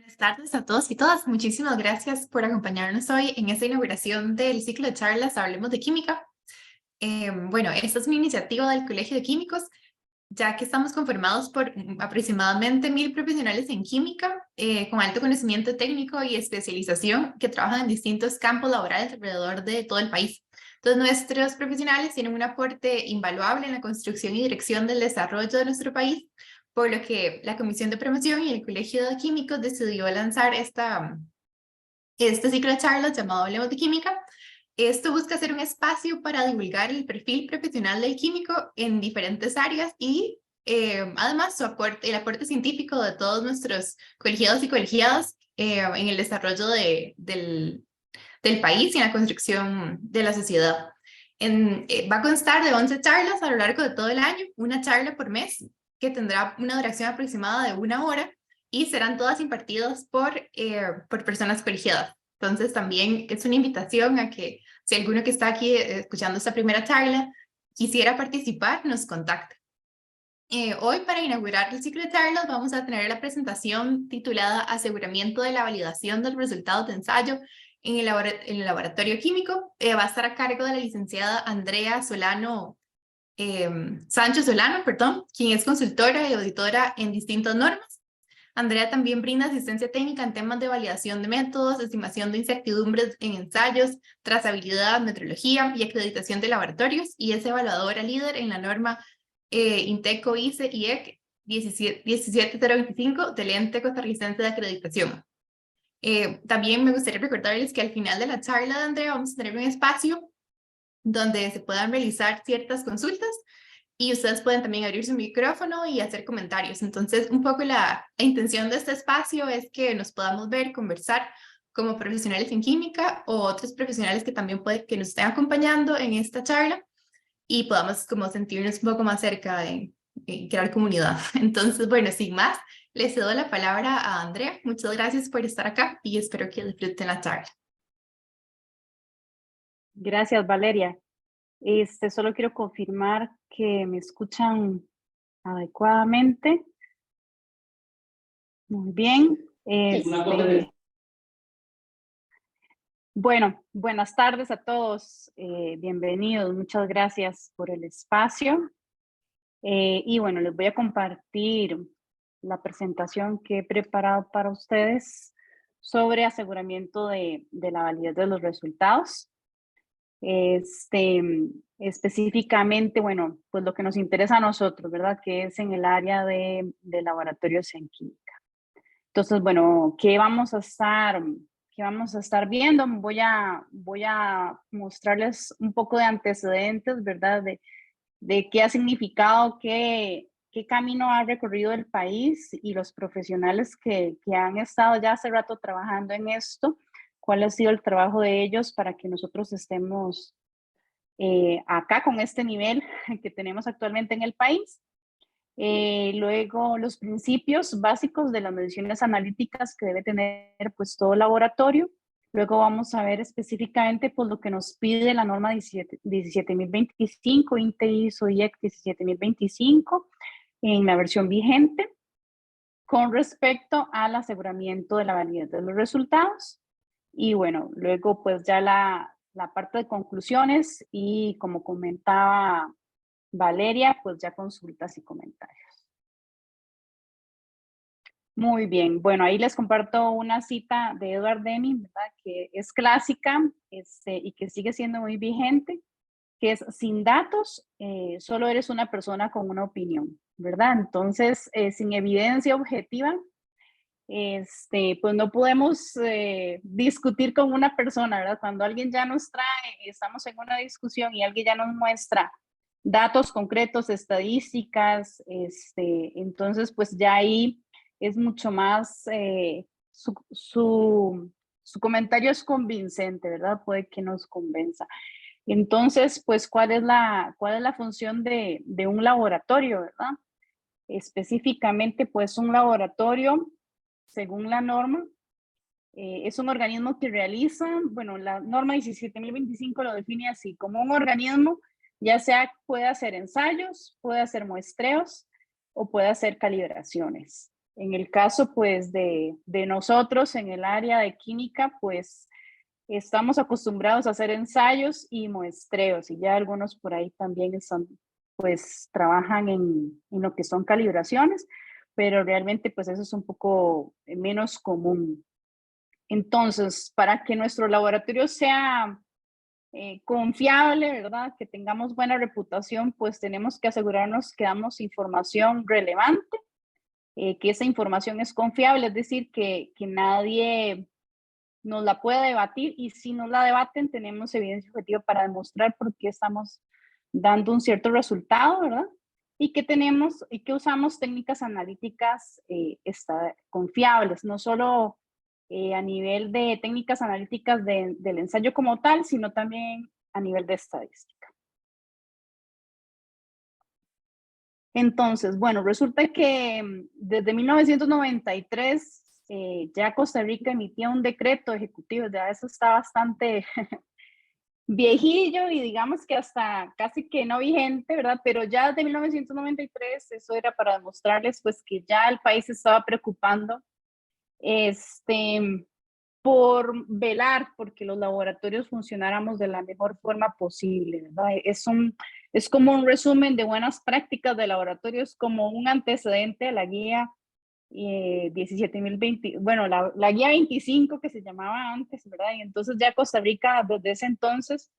Buenas tardes a todos y todas. Muchísimas gracias por acompañarnos hoy en esta inauguración del ciclo de charlas Hablemos de Química. Bueno, esta es una iniciativa del Colegio de Químicos, ya que estamos conformados por aproximadamente 1000 profesionales en química, con alto conocimiento técnico y especialización, que trabajan en distintos campos laborales alrededor de todo el país. Entonces, nuestros profesionales tienen un aporte invaluable en la construcción y dirección del desarrollo de nuestro país, por lo que la Comisión de Promoción y el Colegio de Químicos decidió lanzar este ciclo de charlas llamado Hablemos de Química. Esto busca ser un espacio para divulgar el perfil profesional del químico en diferentes áreas y además el aporte científico de todos nuestros colegiados y colegiadas en el desarrollo del país y en la construcción de la sociedad. Va a constar de 11 charlas a lo largo de todo el año, una charla por mes, que tendrá una duración aproximada de 1 hora y serán todas impartidas por personas colegiadas. Entonces también es una invitación a que si alguno que está aquí escuchando esta primera charla quisiera participar, nos contacte. Hoy, para inaugurar el ciclo de charlas, vamos a tener la presentación titulada Aseguramiento de la validación de los resultados de ensayo en el laboratorio químico. Va a estar a cargo de la licenciada Andrea Solano, Sánchez Solano, perdón, quien es consultora y auditora en distintas normas. Andrea también brinda asistencia técnica en temas de validación de métodos, estimación de incertidumbres en ensayos, trazabilidad, metrología y acreditación de laboratorios, y es evaluadora líder en la norma INTECO ICE IEC 17025 del ente costarricense de acreditación. También me gustaría recordarles que al final de la charla de Andrea vamos a tener un espacio donde se puedan realizar ciertas consultas y ustedes pueden también abrir su micrófono y hacer comentarios. Entonces, un poco la intención de este espacio es que nos podamos ver, conversar como profesionales en química o otros profesionales que también pueden que nos estén acompañando en esta charla y podamos como sentirnos un poco más cerca de crear comunidad. Entonces, bueno, sin más, le cedo la palabra a Andrea. Muchas gracias por estar acá y espero que disfruten la charla. Gracias, Valeria. Solo quiero confirmar que me escuchan adecuadamente. Muy bien. Bueno, buenas tardes a todos. Bienvenidos. Muchas gracias por el espacio. Y bueno, les voy a compartir la presentación que he preparado para ustedes sobre aseguramiento de la validez de los resultados. Específicamente, bueno, pues lo que nos interesa a nosotros, ¿verdad? Que es en el área de laboratorios en química. Entonces, bueno, ¿qué vamos a estar viendo? Voy a mostrarles un poco de antecedentes, ¿verdad? De qué ha significado, qué camino ha recorrido el país y los profesionales que han estado ya hace rato trabajando en esto, cuál ha sido el trabajo de ellos para que nosotros estemos acá con este nivel que tenemos actualmente en el país. Luego, los principios básicos de las mediciones analíticas que debe tener pues todo laboratorio. Luego vamos a ver específicamente pues lo que nos pide la norma 17025, INTE ISO IEC 17025 en la versión vigente con respecto al aseguramiento de la validez de los resultados. Y bueno, luego pues ya la parte de conclusiones y como comentaba Valeria, pues ya consultas y comentarios. Muy bien, bueno, ahí les comparto una cita de Edward Deming, ¿verdad? Que es clásica y que sigue siendo muy vigente, que es: sin datos, solo eres una persona con una opinión, ¿verdad? Entonces, sin evidencia objetiva, pues no podemos discutir con una persona, ¿verdad? Cuando alguien ya nos trae, estamos en una discusión y alguien ya nos muestra datos concretos, estadísticas, entonces pues ya ahí es mucho más, su comentario es convincente, ¿verdad? Puede que nos convenza. Entonces, pues, ¿cuál es la función de un laboratorio, verdad? Específicamente, pues un laboratorio, según la norma, es un organismo que realiza, bueno, la norma 17025 lo define así, como un organismo, ya sea puede hacer ensayos, puede hacer muestreos o puede hacer calibraciones. En el caso, pues, de nosotros en el área de química, pues, estamos acostumbrados a hacer ensayos y muestreos, y ya algunos por ahí también están, pues, trabajan en lo que son calibraciones, pero realmente, pues, eso es un poco menos común. Entonces, para que nuestro laboratorio sea confiable, ¿verdad? Que tengamos buena reputación, pues tenemos que asegurarnos que damos información relevante, que esa información es confiable, es decir, que nadie nos la puede debatir, y si nos la debaten tenemos evidencia objetiva para demostrar por qué estamos dando un cierto resultado, ¿verdad? Y que tenemos y que usamos técnicas analíticas confiables, no solo a nivel de técnicas analíticas del ensayo como tal, sino también a nivel de estadística. Entonces, bueno, resulta que desde 1993 ya Costa Rica emitía un decreto ejecutivo, ya eso está bastante viejillo y digamos que hasta casi que no vigente, ¿verdad? Pero ya desde 1993 eso era para demostrarles pues que ya el país se estaba preocupando por velar porque los laboratorios funcionáramos de la mejor forma posible, ¿verdad? Es como un resumen de buenas prácticas de laboratorios, como un antecedente a la guía 17.020, bueno, la guía 25 que se llamaba antes, ¿verdad? Y entonces ya Costa Rica desde ese entonces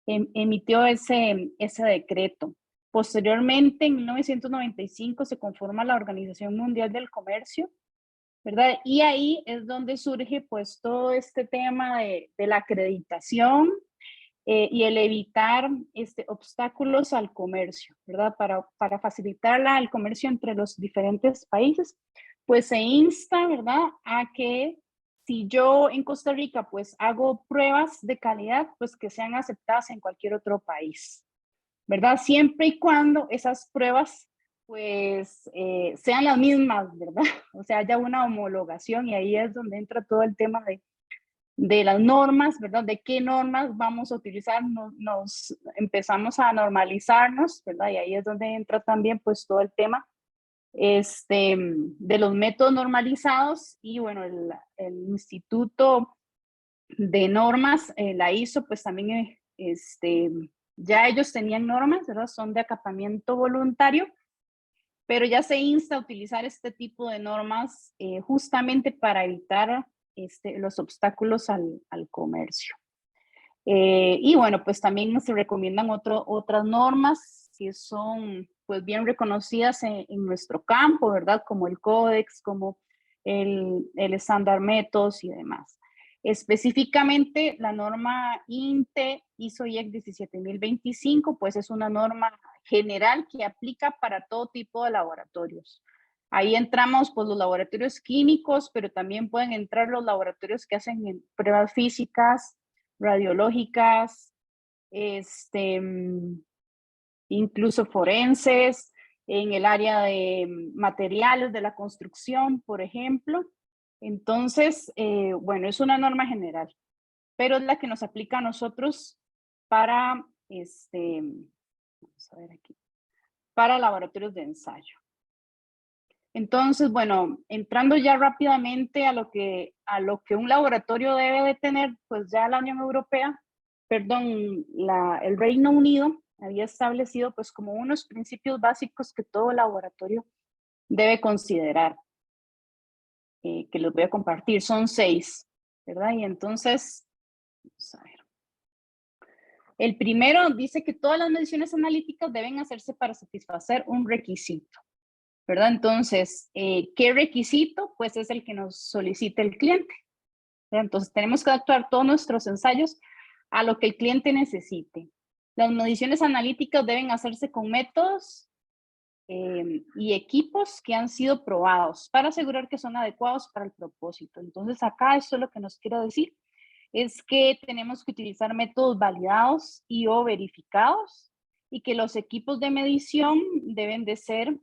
emitió ese decreto. Posteriormente, en 1995, se conforma la Organización Mundial del Comercio, ¿verdad? Y ahí es donde surge pues todo este tema de la acreditación y el evitar obstáculos al comercio, ¿verdad? Para facilitar el comercio entre los diferentes países, pues se insta, ¿verdad? A que si yo en Costa Rica pues hago pruebas de calidad, pues que sean aceptadas en cualquier otro país, ¿verdad? Siempre y cuando esas pruebas pues sean las mismas, ¿verdad? O sea, haya una homologación, y ahí es donde entra todo el tema de las normas, ¿verdad? De qué normas vamos a utilizar, nos empezamos a normalizarnos, ¿verdad? Y ahí es donde entra también pues todo el tema de los métodos normalizados, y bueno, el Instituto de Normas, la ISO, pues también ya ellos tenían normas, ¿verdad? Son de acatamiento voluntario, pero ya se insta a utilizar este tipo de normas justamente para evitar los obstáculos al comercio. Y bueno, pues también se recomiendan otras normas que son pues bien reconocidas en nuestro campo, ¿verdad? Como el Códex, como el estándar métodos y demás. Específicamente la norma INTE ISO IEC 17025, pues es una norma general que aplica para todo tipo de laboratorios. Ahí entramos pues los laboratorios químicos, pero también pueden entrar los laboratorios que hacen pruebas físicas, radiológicas, incluso forenses, en el área de materiales de la construcción, por ejemplo. Entonces, bueno, es una norma general, pero es la que nos aplica a nosotros para, vamos a ver aquí, para laboratorios de ensayo. Entonces, bueno, entrando ya rápidamente a lo que un laboratorio debe de tener, pues ya la Unión Europea, perdón, el Reino Unido había establecido pues como unos principios básicos que todo laboratorio debe considerar, que los voy a compartir. Son 6, ¿verdad? Y entonces, vamos a ver. El primero dice que todas las mediciones analíticas deben hacerse para satisfacer un requisito, ¿verdad? Entonces, ¿qué requisito? Pues es el que nos solicita el cliente, ¿verdad? Entonces, tenemos que adaptar todos nuestros ensayos a lo que el cliente necesite. Las mediciones analíticas deben hacerse con métodos y equipos que han sido probados para asegurar que son adecuados para el propósito. Entonces, acá esto es lo que nos quiero decir, es que tenemos que utilizar métodos validados y o verificados, y que los equipos de medición deben de ser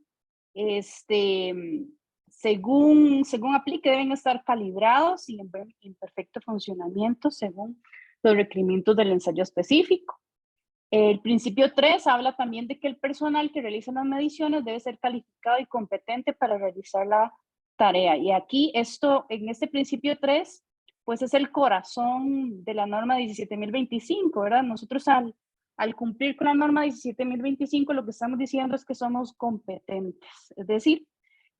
según aplique, deben estar calibrados y en perfecto funcionamiento según los requerimientos del ensayo específico. El principio 3 habla también de que el personal que realiza las mediciones debe ser calificado y competente para realizar la tarea. Y aquí esto, en este principio 3, pues es el corazón de la norma 17.025, ¿verdad? Nosotros al cumplir con la norma 17.025, lo que estamos diciendo es que somos competentes, es decir,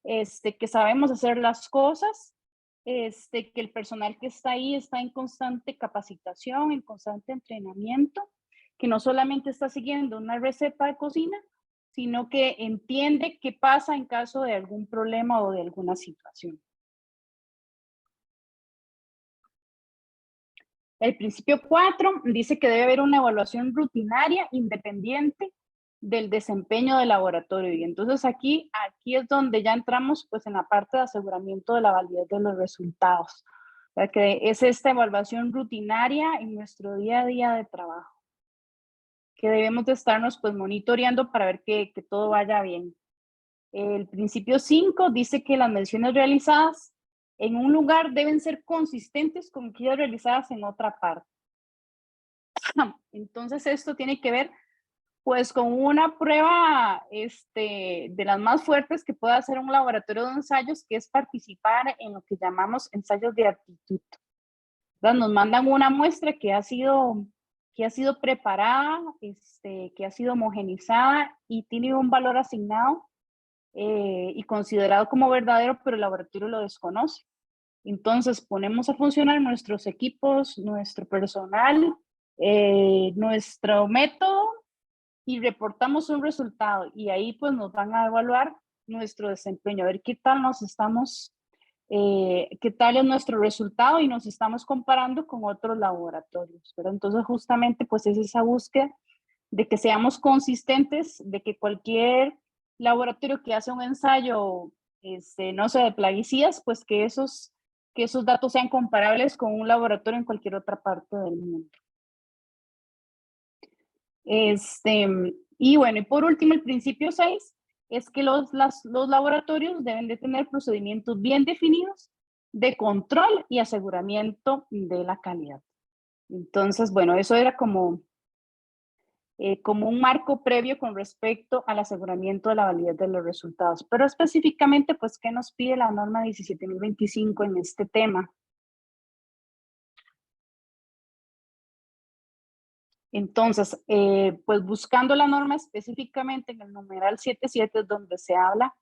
que sabemos hacer las cosas, que el personal que está ahí está en constante capacitación, en constante entrenamiento, que no solamente está siguiendo una receta de cocina, sino que entiende qué pasa en caso de algún problema o de alguna situación. El principio 4 dice que debe haber una evaluación rutinaria independiente del desempeño del laboratorio. Y entonces aquí es donde ya entramos pues en la parte de aseguramiento de la validez de los resultados. O sea, que es esta evaluación rutinaria en nuestro día a día de trabajo, que debemos de estarnos pues monitoreando para ver que todo vaya bien. El principio 5 dice que las mediciones realizadas en un lugar deben ser consistentes con aquellas realizadas en otra parte. Entonces esto tiene que ver pues con una prueba de las más fuertes que puede hacer un laboratorio de ensayos, que es participar en lo que llamamos ensayos de aptitud. Entonces, nos mandan una muestra que ha sido preparada, que ha sido homogenizada y tiene un valor asignado y considerado como verdadero, pero el laboratorio lo desconoce. Entonces ponemos a funcionar nuestros equipos, nuestro personal, nuestro método y reportamos un resultado. Y ahí pues nos van a evaluar nuestro desempeño, a ver qué tal nos estamos, qué tal es nuestro resultado y nos estamos comparando con otros laboratorios. Pero entonces justamente pues es esa búsqueda de que seamos consistentes, de que cualquier laboratorio que hace un ensayo, no sé, de plaguicidas, pues que esos datos sean comparables con un laboratorio en cualquier otra parte del mundo. Y bueno, y por último, el principio 6 es que los laboratorios deben de tener procedimientos bien definidos de control y aseguramiento de la calidad. Entonces, bueno, eso era como un marco previo con respecto al aseguramiento de la validez de los resultados. Pero específicamente, pues, ¿qué nos pide la norma 17.025 en este tema? Entonces, pues buscando la norma específicamente en el numeral 77 es donde se habla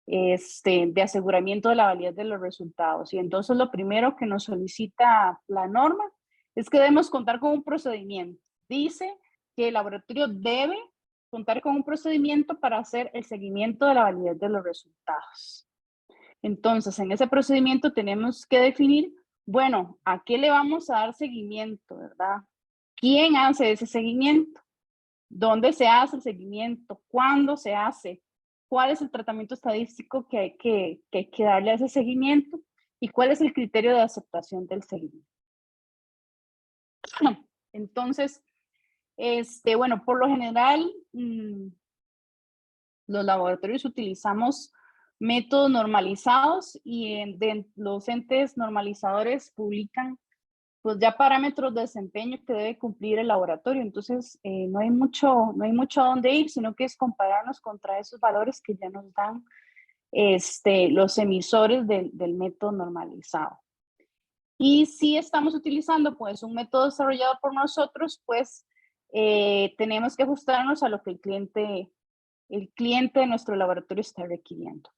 de aseguramiento de la validez de los resultados. Y entonces lo primero que nos solicita la norma es que debemos contar con un procedimiento. Dice que el laboratorio debe contar con un procedimiento para hacer el seguimiento de la validez de los resultados. Entonces, en ese procedimiento tenemos que definir, bueno, ¿a qué le vamos a dar seguimiento, verdad? ¿Quién hace ese seguimiento? ¿Dónde se hace el seguimiento? ¿Cuándo se hace? ¿Cuál es el tratamiento estadístico que hay que darle a ese seguimiento? ¿Y cuál es el criterio de aceptación del seguimiento? Entonces, bueno, por lo general, los laboratorios utilizamos métodos normalizados y los entes normalizadores publican pues ya parámetros de desempeño que debe cumplir el laboratorio. Entonces, no hay mucho a dónde ir, sino que es compararnos contra esos valores que ya nos dan los emisores del método normalizado. Y si estamos utilizando pues un método desarrollado por nosotros, pues tenemos que ajustarnos a lo que el cliente de nuestro laboratorio está requiriendo.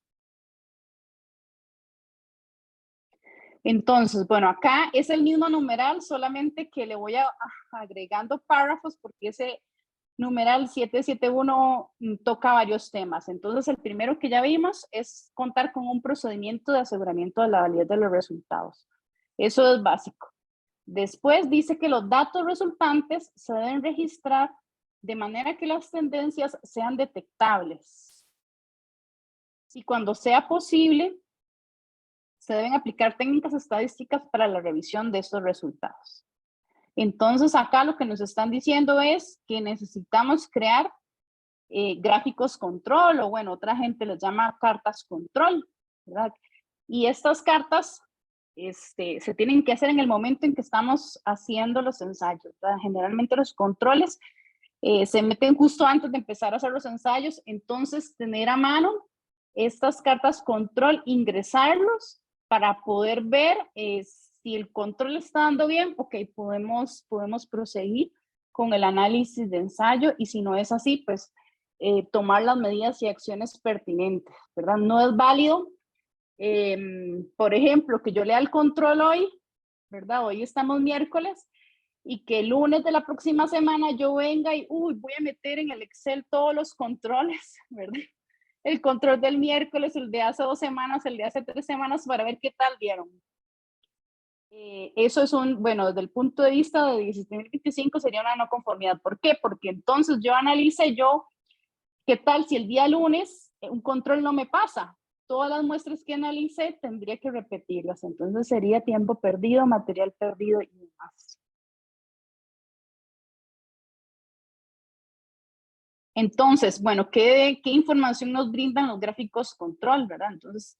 Entonces, bueno, acá es el mismo numeral, solamente que le voy agregando párrafos porque ese numeral 771 toca varios temas. Entonces, el primero que ya vimos es contar con un procedimiento de aseguramiento de la validez de los resultados. Eso es básico. Después dice que los datos resultantes se deben registrar de manera que las tendencias sean detectables. Y cuando sea posible, se deben aplicar técnicas estadísticas para la revisión de estos resultados. Entonces, acá lo que nos están diciendo es que necesitamos crear gráficos control, o bueno, otra gente les llama cartas control, ¿verdad? Y estas cartas se tienen que hacer en el momento en que estamos haciendo los ensayos, ¿verdad? Generalmente los controles se meten justo antes de empezar a hacer los ensayos, entonces tener a mano estas cartas control, ingresarlos para poder ver si el control está dando bien, ok, podemos proseguir con el análisis de ensayo, y si no es así, pues tomar las medidas y acciones pertinentes, ¿verdad? No es válido, por ejemplo, que yo lea el control hoy, ¿verdad? Hoy estamos miércoles, y que el lunes de la próxima semana yo venga y, voy a meter en el Excel todos los controles, ¿verdad? El control del miércoles, el de hace 2 semanas, el de hace 3 semanas, para ver qué tal vieron. Eso es bueno, desde el punto de vista de 17.025 sería una no conformidad. ¿Por qué? Porque entonces yo analice qué tal si el día lunes un control no me pasa. Todas las muestras que analicé tendría que repetirlas. Entonces sería tiempo perdido, material perdido y demás. Entonces, bueno, ¿qué información nos brindan los gráficos control, verdad? Entonces,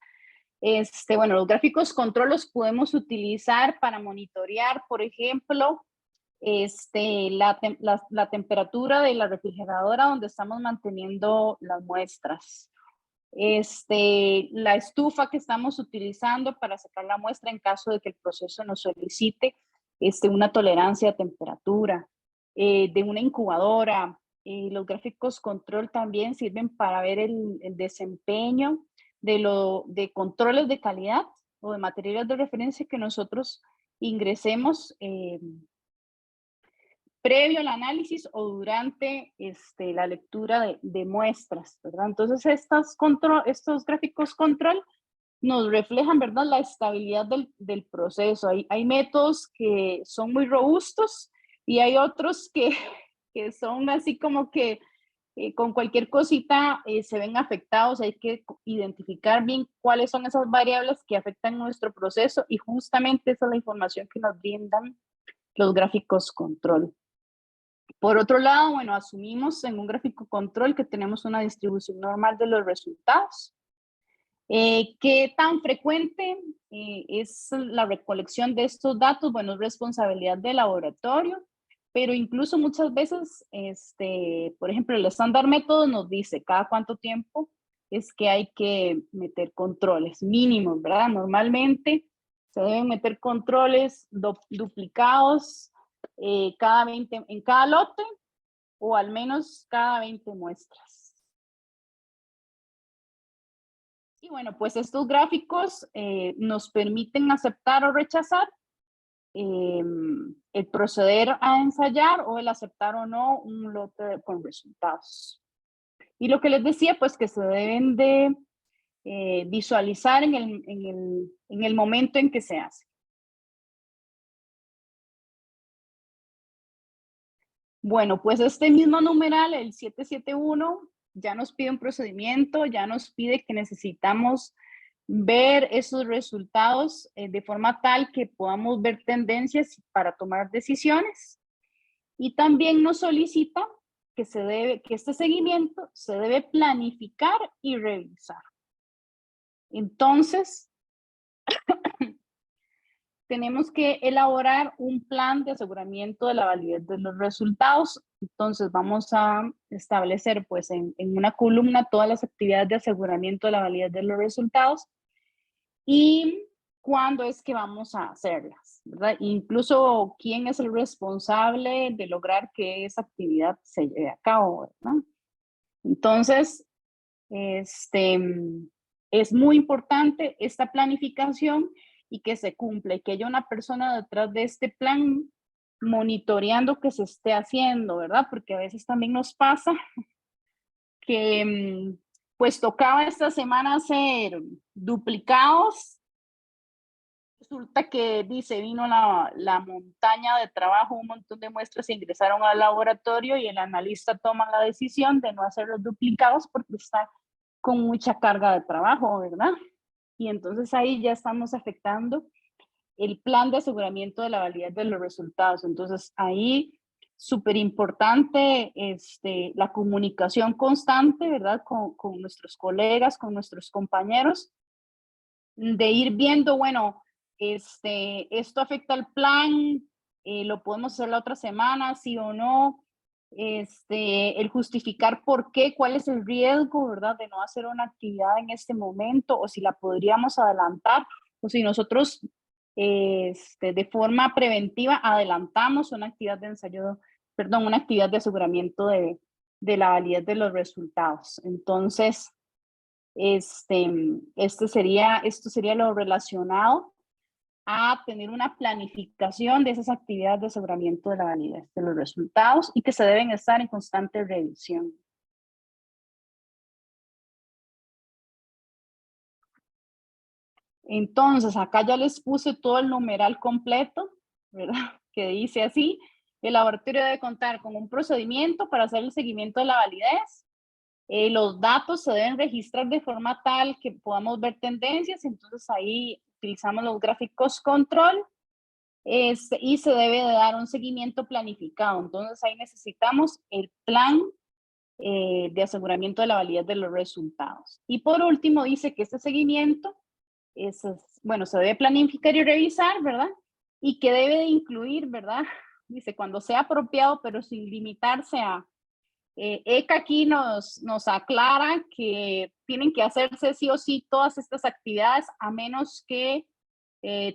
bueno, los gráficos control los podemos utilizar para monitorear, por ejemplo, la temperatura de la refrigeradora donde estamos manteniendo las muestras. La estufa que estamos utilizando para sacar la muestra en caso de que el proceso nos solicite una tolerancia a temperatura, de una incubadora. Los gráficos control también sirven para ver el desempeño de controles de calidad o de materiales de referencia que nosotros ingresemos previo al análisis o durante la lectura de muestras, ¿verdad? Entonces, estos gráficos control nos reflejan, ¿verdad?, la estabilidad del proceso. Hay métodos que son muy robustos y hay otros que son así como que con cualquier cosita se ven afectados. Hay que identificar bien cuáles son esas variables que afectan nuestro proceso, y justamente esa es la información que nos brindan los gráficos control. Por otro lado, bueno, asumimos en un gráfico control que tenemos una distribución normal de los resultados. ¿Qué tan frecuente es la recolección de estos datos? Bueno, es responsabilidad del laboratorio, pero incluso muchas veces, por ejemplo, el estándar método nos dice cada cuánto tiempo es que hay que meter controles mínimos, ¿verdad? Normalmente se deben meter controles duplicados en cada lote, o al menos cada 20 muestras. Y bueno, pues estos gráficos nos permiten aceptar o rechazar el proceder a ensayar, o el aceptar o no un lote con resultados. Y lo que les decía, pues que se deben de visualizar en el momento en que se hace. Bueno, pues este mismo numeral, el 771, ya nos pide un procedimiento, ya nos pide que necesitamos ver esos resultados de forma tal que podamos ver tendencias para tomar decisiones, y también nos solicita que este seguimiento se debe planificar y revisar. Entonces, tenemos que elaborar un plan de aseguramiento de la validez de los resultados. Entonces, vamos a establecer pues en una columna todas las actividades de aseguramiento de la validez de los resultados y cuándo es que vamos a hacerlas, ¿verdad? Incluso quién es el responsable de lograr que esa actividad se lleve a cabo, ¿verdad? Entonces, es muy importante esta planificación y que se cumpla, y que haya una persona detrás de este plan monitoreando que se esté haciendo, ¿verdad? Porque a veces también nos pasa que pues tocaba esta semana hacer duplicados. Resulta que vino la montaña de trabajo, un montón de muestras se ingresaron al laboratorio y el analista toma la decisión de no hacer los duplicados porque está con mucha carga de trabajo, ¿verdad? Y entonces ahí ya estamos afectando el plan de aseguramiento de la validez de los resultados. Entonces ahí súper importante la comunicación constante, ¿verdad? Con nuestros colegas, con nuestros compañeros, de ir viendo, bueno, esto afecta al plan, lo podemos hacer la otra semana, sí o no. el justificar por qué, cuál es el riesgo, ¿verdad? De no hacer una actividad en este momento, o si la podríamos adelantar, o si nosotros de forma preventiva adelantamos una actividad de ensayo, perdón, una actividad de aseguramiento de la validez de los resultados. Entonces, esto sería lo relacionado a tener una planificación de esas actividades de aseguramiento de la validez de los resultados y que se deben estar en constante revisión. Entonces, acá ya les puse todo el numeral completo, ¿verdad? Que dice así: el laboratorio debe contar con un procedimiento para hacer el seguimiento de la validez. Los datos se deben registrar de forma tal que podamos ver tendencias, entonces ahí utilizamos los gráficos control. Y se debe de dar un seguimiento planificado. Entonces ahí necesitamos el plan de aseguramiento de la validez de los resultados. Y por último dice que este seguimiento bueno, se debe planificar y revisar, ¿verdad? Y que debe de incluir, ¿verdad? Dice, cuando sea apropiado, pero sin limitarse a... ECA aquí nos aclara que tienen que hacerse sí o sí todas estas actividades a menos que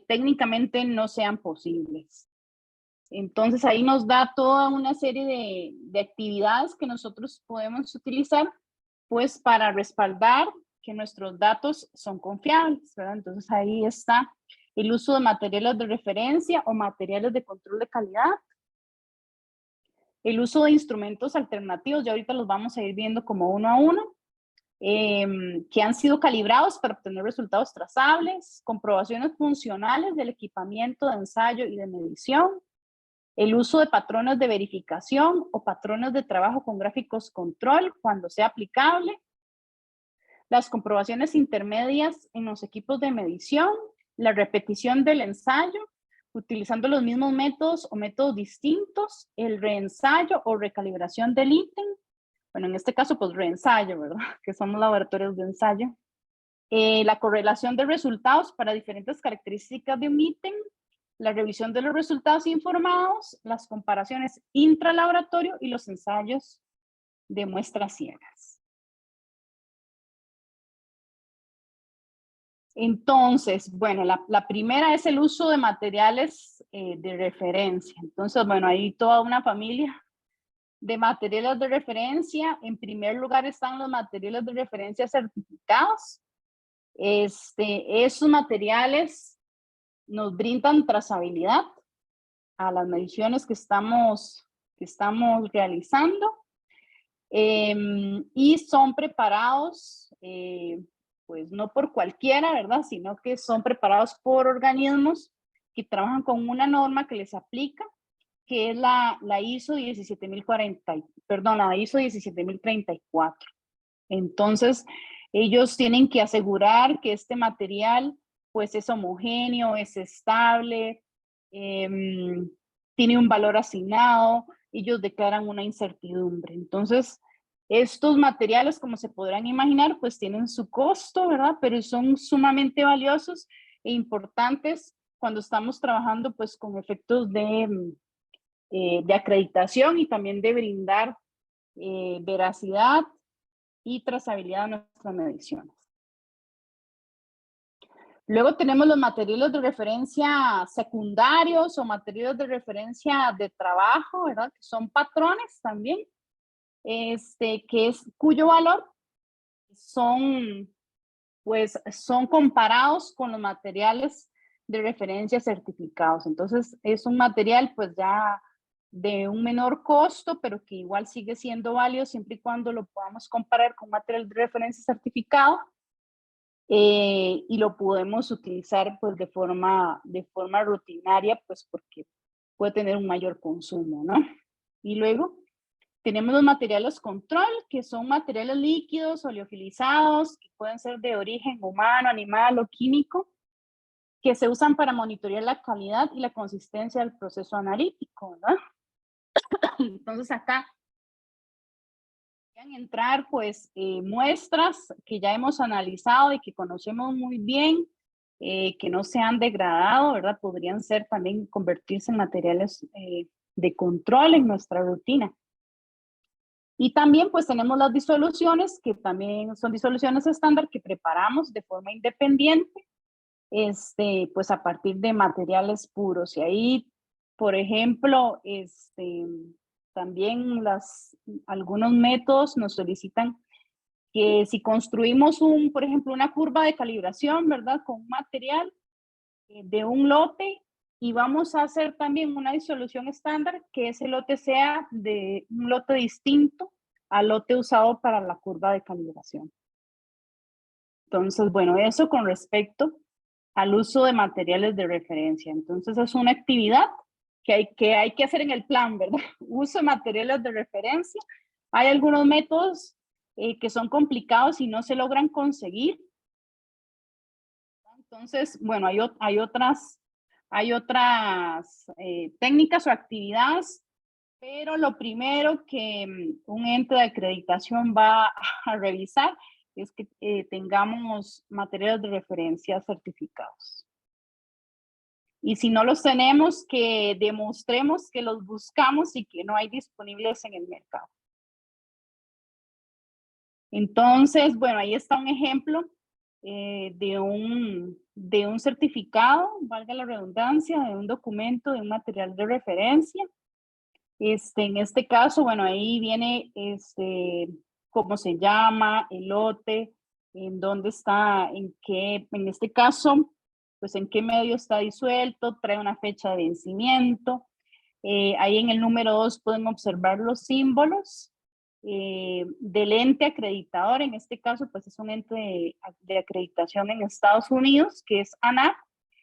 técnicamente no sean posibles. Entonces ahí nos da toda una serie de actividades que nosotros podemos utilizar pues para respaldar que nuestros datos son confiables, ¿verdad? Entonces ahí está el uso de materiales de referencia o materiales de control de calidad, el uso de instrumentos alternativos, ya ahorita los vamos a ir viendo como uno a uno, que han sido calibrados para obtener resultados trazables, comprobaciones funcionales del equipamiento de ensayo y de medición, el uso de patrones de verificación o patrones de trabajo con gráficos control cuando sea aplicable, las comprobaciones intermedias en los equipos de medición, la repetición del ensayo, utilizando los mismos métodos o métodos distintos, el reensayo o recalibración del ítem, bueno, en este caso, pues reensayo, ¿verdad? Que somos laboratorios de ensayo. La correlación de resultados para diferentes características de un ítem, la revisión de los resultados informados, las comparaciones intralaboratorio y los ensayos de muestras ciegas. Entonces, bueno, la primera es el uso de materiales de referencia. Entonces, bueno, hay toda una familia de materiales de referencia. En primer lugar están los materiales de referencia certificados. Esos materiales nos brindan trazabilidad a las mediciones que estamos realizando y son preparados, pues no por cualquiera, ¿verdad? Sino que son preparados por organismos que trabajan con una norma que les aplica, que es la ISO 17040, perdón, la ISO 17034. Entonces, ellos tienen que asegurar que este material pues es homogéneo, es estable, tiene un valor asignado, ellos declaran una incertidumbre. Entonces, estos materiales, como se podrán imaginar, pues tienen su costo, ¿verdad? Pero son sumamente valiosos e importantes cuando estamos trabajando pues con efectos de acreditación y también de brindar veracidad y trazabilidad de nuestras mediciones. Luego tenemos los materiales de referencia secundarios o materiales de referencia de trabajo, ¿verdad? Que son patrones también, cuyo valor son comparados con los materiales de referencia certificados. Entonces, es un material pues ya de un menor costo, pero que igual sigue siendo válido siempre y cuando lo podamos comparar con material de referencia certificado y lo podemos utilizar pues de forma rutinaria, pues porque puede tener un mayor consumo, ¿no? Y luego tenemos los materiales control, que son materiales líquidos, oleofilizados, que pueden ser de origen humano, animal o químico, que se usan para monitorear la calidad y la consistencia del proceso analítico, ¿verdad? Entonces acá pueden entrar pues muestras que ya hemos analizado y que conocemos muy bien, que no se han degradado, ¿verdad? Podrían ser también convertirse en materiales de control en nuestra rutina. Y también pues tenemos las disoluciones, que también son disoluciones estándar que preparamos de forma independiente, pues a partir de materiales puros. Y ahí, por ejemplo, también algunos métodos nos solicitan que si construimos por ejemplo, una curva de calibración, ¿verdad? Con un material de un lote, y vamos a hacer también una disolución estándar, que ese lote sea de un lote distinto al lote usado para la curva de calibración. Entonces, bueno, eso con respecto al uso de materiales de referencia. Entonces, es una actividad que hay que hacer en el plan, ¿verdad? Uso de materiales de referencia. Hay algunos métodos que son complicados y no se logran conseguir. Entonces, bueno, hay otras técnicas o actividades, pero lo primero que un ente de acreditación va a revisar es que tengamos materiales de referencia certificados. Y si no los tenemos, que demostremos que los buscamos y que no hay disponibles en el mercado. Entonces, bueno, ahí está un ejemplo de un certificado, valga la redundancia, de un documento, de un material de referencia. En este caso, bueno, ahí viene cómo se llama, el lote, en dónde está, en este caso, pues en qué medio está disuelto, trae una fecha de vencimiento. Ahí en el número 2 pueden observar los símbolos del ente acreditador. En este caso, pues es un ente de acreditación en Estados Unidos, que es ANAC,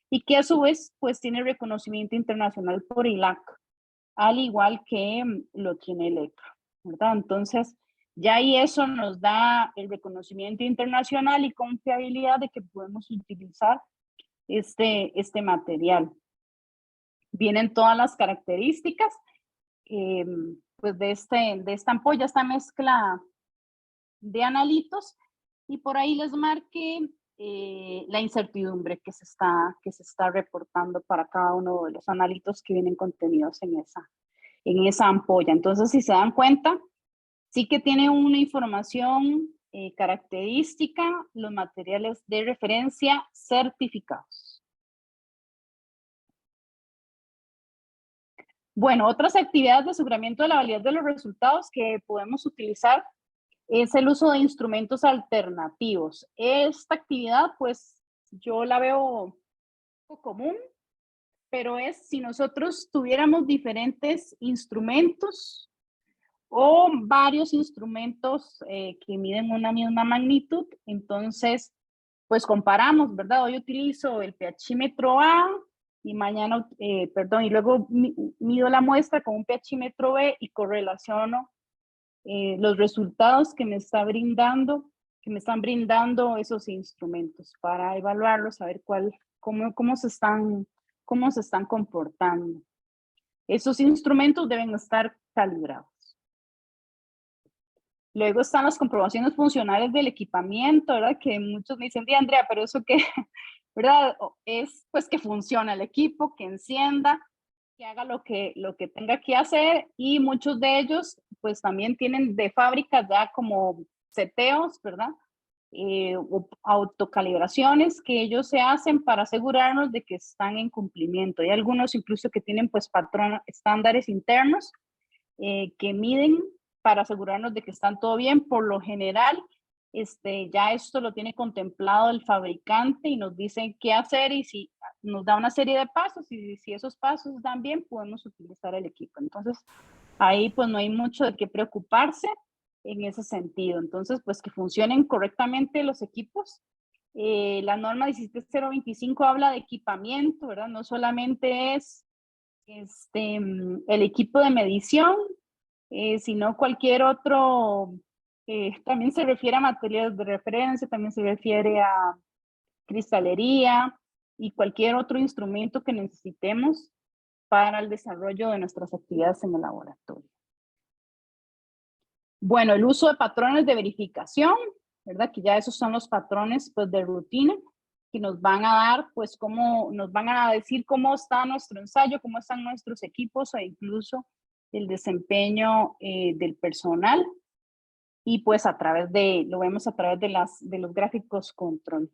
y que a su vez, pues tiene reconocimiento internacional por ILAC, al igual que lo tiene el ECA, ¿verdad? Entonces, ya ahí eso nos da el reconocimiento internacional y confiabilidad de que podemos utilizar este material. Vienen todas las características pues de esta ampolla, esta mezcla de analitos, y por ahí les marqué la incertidumbre que se está reportando para cada uno de los analitos que vienen contenidos en esa ampolla. Entonces, si se dan cuenta, sí que tiene una información característica, los materiales de referencia certificados. Bueno, otras actividades de aseguramiento de la validez de los resultados que podemos utilizar es el uso de instrumentos alternativos. Esta actividad, pues, yo la veo poco común, pero es si nosotros tuviéramos diferentes instrumentos o varios instrumentos que miden una misma magnitud, entonces, pues comparamos, ¿verdad? Hoy utilizo el pHímetro A y mañana, y luego mido la muestra con un pHímetro B y correlaciono los resultados que me están brindando esos instrumentos para evaluarlos, saber cómo se están comportando. Esos instrumentos deben estar calibrados. Luego están las comprobaciones funcionales del equipamiento, ¿verdad? Que muchos me dicen, Andrea, pero eso qué, ¿verdad? Es pues que funciona el equipo, que encienda, que haga lo que tenga que hacer, y muchos de ellos pues también tienen de fábrica ya como seteos, ¿verdad? O autocalibraciones que ellos se hacen para asegurarnos de que están en cumplimiento. Hay algunos incluso que tienen pues estándares internos que miden para asegurarnos de que están todo bien. Por lo general, ya esto lo tiene contemplado el fabricante y nos dicen qué hacer, y si nos da una serie de pasos, y si esos pasos dan bien, podemos utilizar el equipo. Entonces, ahí pues no hay mucho de qué preocuparse en ese sentido. Entonces, pues que funcionen correctamente los equipos. La norma 17025 habla de equipamiento, ¿verdad? No solamente es el equipo de medición, sino cualquier otro, también se refiere a materiales de referencia, también se refiere a cristalería y cualquier otro instrumento que necesitemos para el desarrollo de nuestras actividades en el laboratorio. Bueno, el uso de patrones de verificación, ¿verdad? Que ya esos son los patrones pues de rutina que nos van a dar, pues nos van a decir cómo está nuestro ensayo, cómo están nuestros equipos, e incluso el desempeño del personal. y pues lo vemos a través de los gráficos control.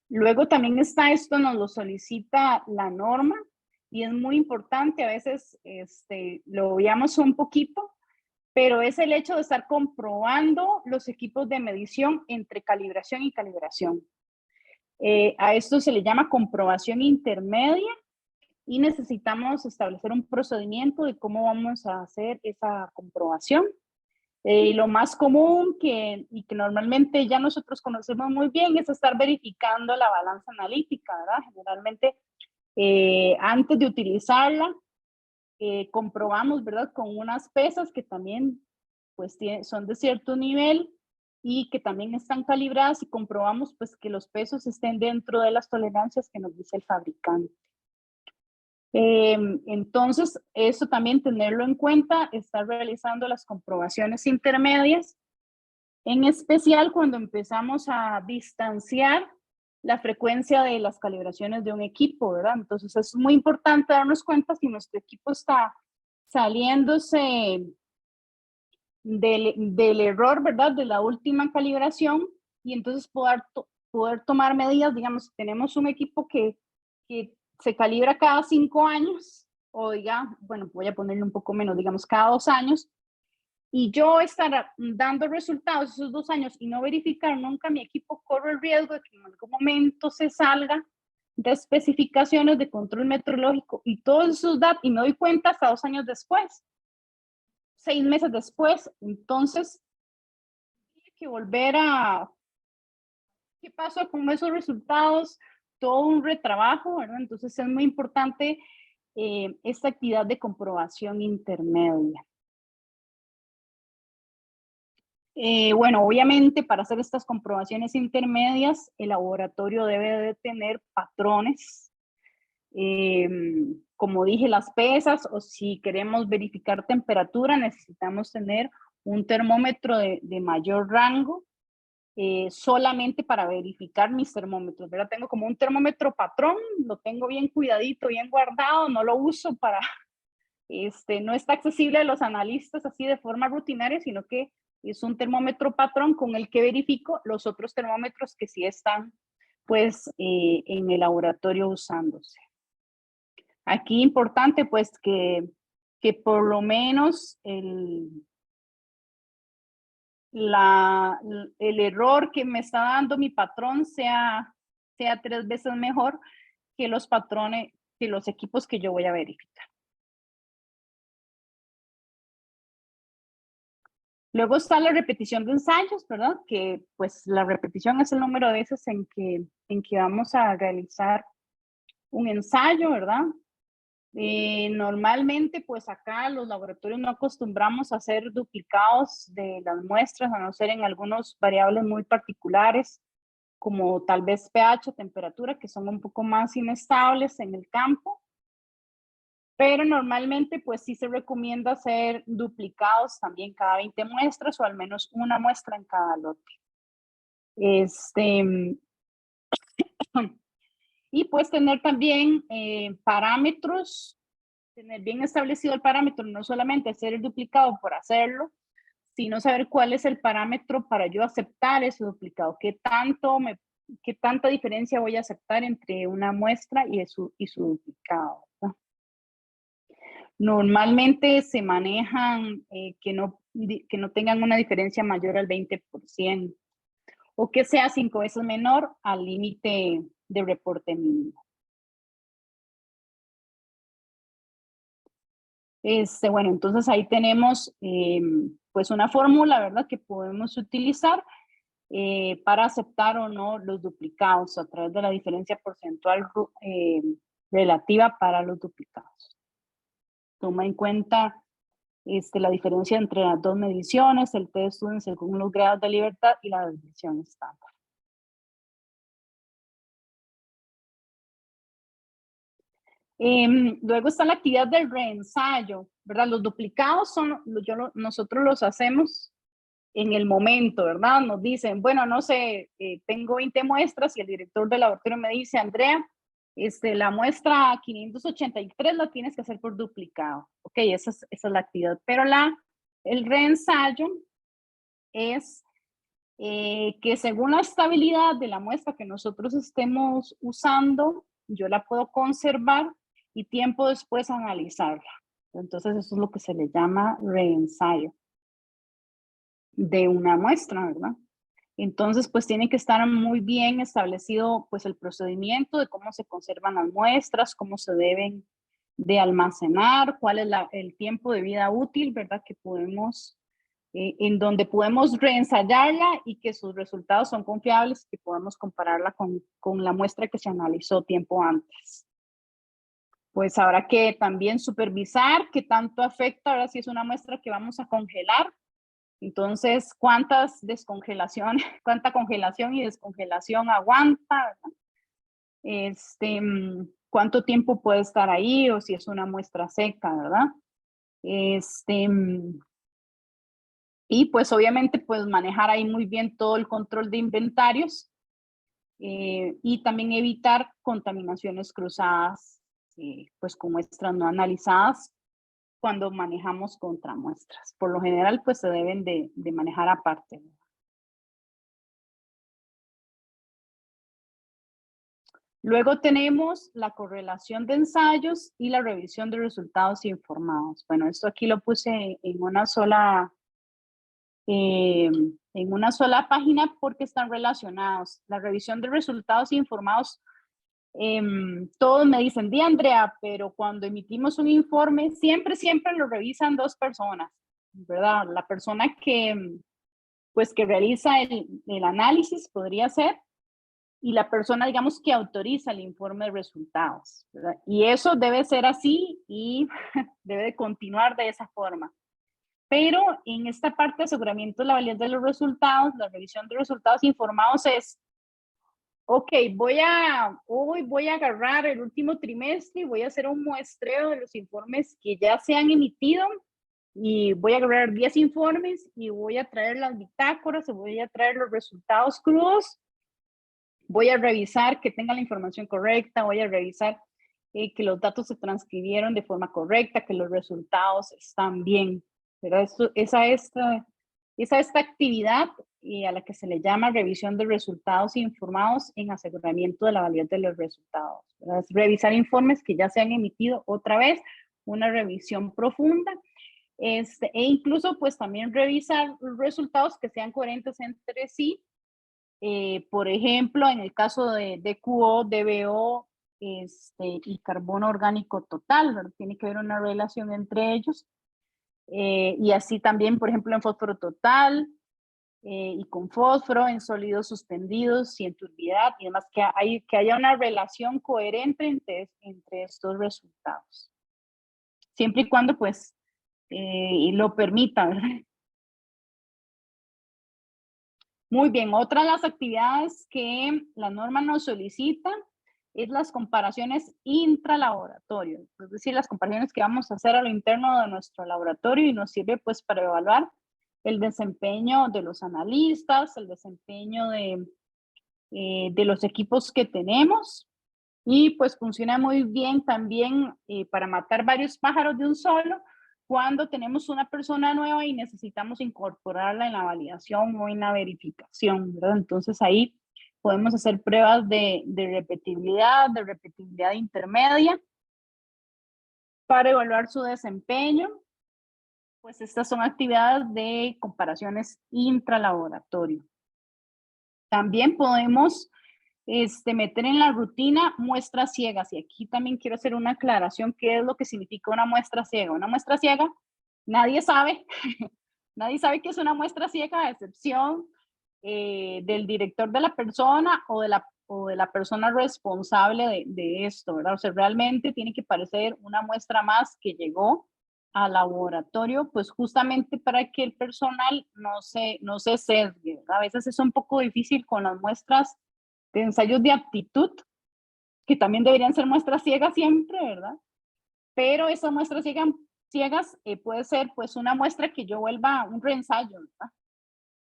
Luego también está esto, nos lo solicita la norma y es muy importante, a veces lo veamos un poquito, pero es el hecho de estar comprobando los equipos de medición entre calibración y calibración. A esto se le llama comprobación intermedia y necesitamos establecer un procedimiento de cómo vamos a hacer esa comprobación. Y lo más común y que normalmente ya nosotros conocemos muy bien es estar verificando la balanza analítica, ¿verdad? Generalmente antes de utilizarla comprobamos, ¿verdad? Con unas pesas que también pues son de cierto nivel y que también están calibradas y comprobamos pues que los pesos estén dentro de las tolerancias que nos dice el fabricante. Entonces, eso también tenerlo en cuenta, estar realizando las comprobaciones intermedias, en especial cuando empezamos a distanciar la frecuencia de las calibraciones de un equipo, ¿verdad? Entonces, es muy importante darnos cuenta si nuestro equipo está saliéndose del error, ¿verdad? De la última calibración y entonces poder tomar medidas, digamos, si tenemos un equipo que se calibra cada 5 años, o diga, bueno, voy a ponerle un poco menos, digamos, cada 2 años, y yo estar dando resultados esos 2 años y no verificar nunca mi equipo, corre el riesgo de que en algún momento se salga de especificaciones de control metrológico y todos esos datos, y me doy cuenta hasta 2 años después, 6 meses después, entonces, hay que volver a, ¿qué pasó con esos resultados? Todo un retrabajo, ¿verdad? Entonces es muy importante esta actividad de comprobación intermedia. Bueno, obviamente para hacer estas comprobaciones intermedias, el laboratorio debe de tener patrones, como dije, las pesas, o si queremos verificar temperatura, necesitamos tener un termómetro de mayor rango, solamente para verificar mis termómetros, ¿verdad? Tengo como un termómetro patrón, lo tengo bien cuidadito, bien guardado, no lo uso para, no está accesible a los analistas así de forma rutinaria, sino que es un termómetro patrón con el que verifico los otros termómetros que sí están, pues, en el laboratorio usándose. Aquí importante, pues, que por lo menos el error que me está dando mi patrón sea 3 veces mejor que los patrones, que los equipos que yo voy a verificar. Luego está la repetición de ensayos, ¿verdad? Que pues la repetición es el número de veces en que vamos a realizar un ensayo, ¿verdad? Normalmente, pues acá los laboratorios no acostumbramos a hacer duplicados de las muestras, a no ser en algunos variables muy particulares, como tal vez pH, temperatura, que son un poco más inestables en el campo. Pero normalmente, pues sí se recomienda hacer duplicados también cada 20 muestras o al menos una muestra en cada lote. Y pues tener también parámetros, tener bien establecido el parámetro, no solamente hacer el duplicado por hacerlo, sino saber cuál es el parámetro para yo aceptar ese duplicado, qué tanta diferencia voy a aceptar entre una muestra y su duplicado, ¿no? Normalmente se manejan que no tengan una diferencia mayor al 20% o que sea 5 veces menor al límite de reporte mínimo. Bueno, entonces ahí tenemos pues una fórmula, ¿verdad? Que podemos utilizar para aceptar o no los duplicados a través de la diferencia porcentual relativa para los duplicados. Toma en cuenta la diferencia entre las dos mediciones, el t-student según los grados de libertad y la desviación estándar. Luego está la actividad del reensayo, ¿verdad? Los duplicados nosotros los hacemos en el momento, ¿verdad? Nos dicen, bueno, no sé, tengo 20 muestras y el director del laboratorio me dice, Andrea, la muestra 583 la tienes que hacer por duplicado. Ok, esa es la actividad, pero la El reensayo es que según la estabilidad de la muestra que nosotros estemos usando, yo la puedo conservar y tiempo después analizarla. Entonces eso es lo que se le llama reensayo de una muestra, ¿verdad? Entonces, pues tiene que estar muy bien establecido pues el procedimiento de cómo se conservan las muestras, cómo se deben de almacenar, cuál es el tiempo de vida útil, ¿verdad? Que podemos, en donde podemos reensayarla y que sus resultados son confiables, que podemos compararla con la muestra que se analizó tiempo antes. Pues habrá que también supervisar qué tanto afecta, ahora si es una muestra que vamos a congelar. Entonces, ¿cuánta congelación y descongelación aguanta? ¿Cuánto tiempo puede estar ahí o si es una muestra seca, ¿verdad? Y pues obviamente pues manejar ahí muy bien todo el control de inventarios y también evitar contaminaciones cruzadas pues con muestras no analizadas cuando manejamos contramuestras. Por lo general pues se deben de manejar aparte. Luego tenemos la correlación de ensayos y la revisión de resultados informados. Bueno, esto aquí lo puse en una sola página porque están relacionados. La revisión de resultados informados, todos me dicen, di Andrea, pero cuando emitimos un informe, siempre lo revisan dos personas, ¿verdad? La persona que realiza el análisis podría ser, y la persona, digamos, que autoriza el informe de resultados, ¿verdad? Y eso debe ser así y debe de continuar de esa forma. Pero en esta parte de aseguramiento de la validez de los resultados, la revisión de resultados informados es, ok, hoy voy a agarrar el último trimestre y voy a hacer un muestreo de los informes que ya se han emitido y voy a agarrar 10 informes y voy a traer las bitácoras, o voy a traer los resultados crudos, voy a revisar que tenga la información correcta, voy a revisar que los datos se transcribieron de forma correcta, que los resultados están bien. ¿Verdad? Esa esta actividad a la que se le llama revisión de resultados informados en aseguramiento de la validez de los resultados. ¿Verdad? Es revisar informes que ya se han emitido otra vez, una revisión profunda, e incluso pues también revisar resultados que sean coherentes entre sí. Por ejemplo, en el caso de DQO, DBO y carbono orgánico total, ¿verdad? Tiene que haber una relación entre ellos. Y así también, por ejemplo, en fósforo total y con fósforo, en sólidos suspendidos y en turbidez y demás, que haya una relación coherente entre estos resultados. Siempre y cuando, pues, lo permita, ¿verdad? Muy bien, otra de las actividades que la norma nos solicita es las comparaciones intralaboratorio, es decir, las comparaciones que vamos a hacer a lo interno de nuestro laboratorio y nos sirve pues para evaluar el desempeño de los analistas, el desempeño de los equipos que tenemos y pues funciona muy bien también para matar varios pájaros de un solo cuando tenemos una persona nueva y necesitamos incorporarla en la validación o en la verificación, ¿verdad? Entonces ahí podemos hacer pruebas de repetibilidad intermedia para evaluar su desempeño. Pues estas son actividades de comparaciones intralaboratorio. También podemos meter en la rutina muestras ciegas. Y aquí también quiero hacer una aclaración, ¿qué es lo que significa una muestra ciega? Una muestra ciega, nadie sabe, nadie sabe qué es una muestra ciega, a excepción del director de la persona o de la persona responsable de esto, ¿verdad? O sea, realmente tiene que parecer una muestra más que llegó al laboratorio, pues justamente para que el personal no se sesgue, ¿verdad? A veces es un poco difícil con las muestras de ensayos de aptitud, que también deberían ser muestras ciegas siempre, ¿verdad? Pero esas muestras ciegas puede ser pues una muestra que yo vuelva un reensayo, ¿verdad?